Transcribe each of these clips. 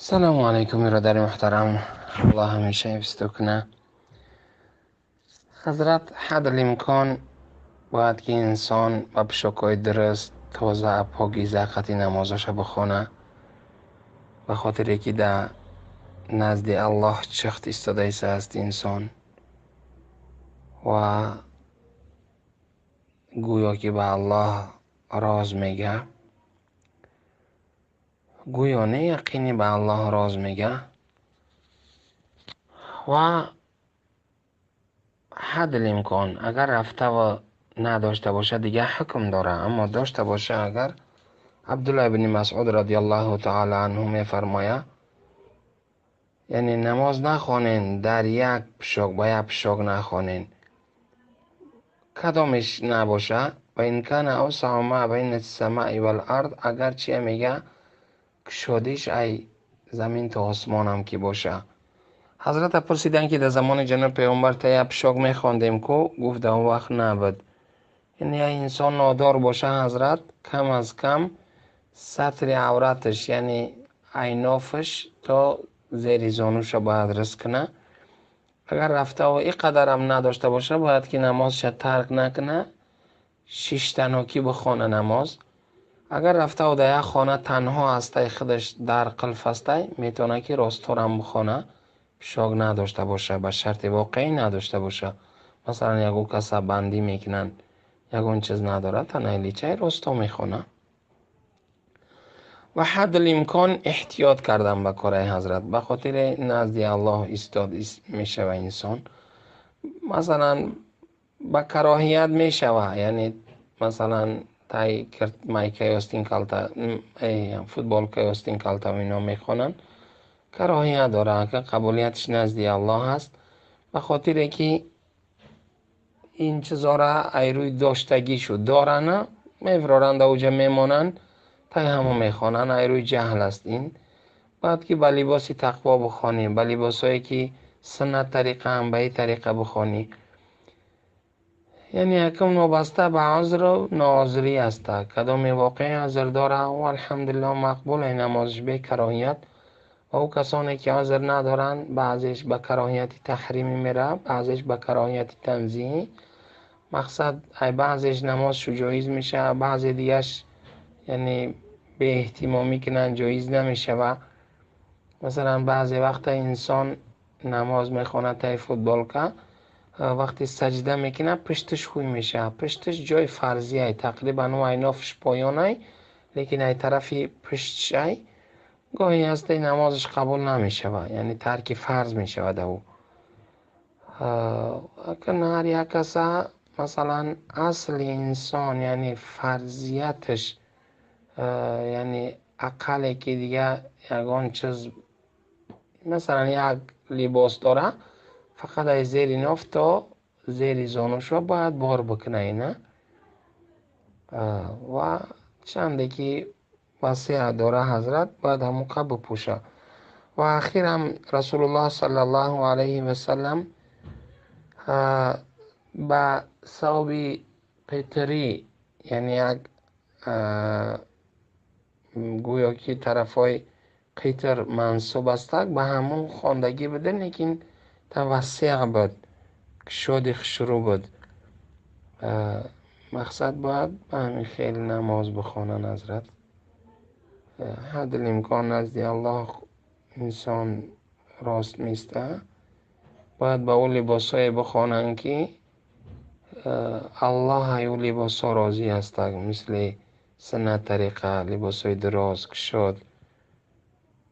سلام علیکم برادر محترم. الله همیشه حفظتو کنه. حضرت حد الامکان باید که انسان با پشکای درست تازه پاکیزه قطعی نمازش بخونه، به خاطر که در نزد الله چخت ایستاده ایسه است انسان و گویا که به الله راز میگه، گویا نه یقینی به الله راز میگه و حد الامکان اگر رفته و نداشته باشه دیگه حکم داره، اما داشته باشه. اگر عبدالله بن مسعود رضی الله تعالی عنه می فرماید یعنی نماز نخوانین در یک پشاک با یک پشاک نخوانین کدامش نباشه و این کان اوسع ما بین السماء والارض، اگر چیه میگه کشادیش ای زمین تا آسمان هم که باشه. حضرت پرسیدن که در زمان جناب پیامبر تا یک پشاک میخواندیم کو؟ گفت در اون وقت نبود. یعنی انسان نادار باشه حضرت کم از کم سطر عورتش یعنی عینافش تا زیر زانوش باید رس کنه. اگر رفته و این قدر هم نداشته باشه باید که نمازش ترک نکنه، شش تناکی بخونه نماز. اگر رفته و در یک خانه تنها هسته خودش در قلف هسته میتونه که راستور هم بخونه، پشاک نداشته باشه، به شرط واقعی نداشته باشه. مثلا یکو کسا بندی میکنن یکون چیز نداره تنهیلیچه راستو میخونه. و حد الامکان احتیاط کردن به کار حضرت، به خاطر نزد الله ایستاد میشه و انسان مثلا به کراهیت میشوه. یعنی مثلا تای مای کیاستین کالتا فوتبال کیاستین کالتا و اینا میخونن، کراهیت داره که قبولیتش نزد الله هست، به خاطر که این چیزا را ایروی داشتگی شد دارن میفرارند اوجه میمانند تای همه میخوانن، ایروی جهل است. این باید که به لباس تقوا بخوانی، به لباسایی که سنت طریقه هم به این طریقه بخوانی. یعنی یکم وابسته به عذر و ناعذری است، کدام واقعی عذر داره و الحمدلله مقبول این نمازش به کراهیت، و او کسانی که عذر ندارن بعضیش به کراهیت تحریمی میره، بعضیش به کراهیت تنزیهی. مقصد ای بعضیش نماز شو جایز میشه، بعضی دیگهش یعنی به احتمامی کنن جایز نمیشه. و مثلا بعضی وقت انسان نماز میخونه تای فوتبال که وقتی سجده میکنه پشتش خوی میشه، پشتش جای فرضیه تقریبا و اینافش پایانه، لیکن ای طرفی پشتش گاهی هست نمازش قبول نمیشه، یعنی ترک فرض میشه در او. اگر هر یک کسا مثلا اصل انسان یعنی فرضیتش یعنی اقل که دیگه یگان چیز مثلا یک لباس داره فقط از زیر ناف تا زیر زانوش باید بار بکنه نه و چنده که وسیع داره حضرت باید همون بپوشه. و اخیرا رسول الله صلی الله علیه و سلم به ثواب قطری یعنی یک گویا که طرفای قطر منصوب است به همون خواندگی بده، لیکن توسع بود شادی شروع بود. مقصد باید به همین خیلی نماز بخوانن حضرت. حد الامکان نزد الله انسان راست میسته، باید به اون لباسای بخوانن که الله ای اون لباسا راضی است، مثل سنت طریقه لباسای دراز کشاد.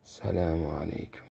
سلام علیکم.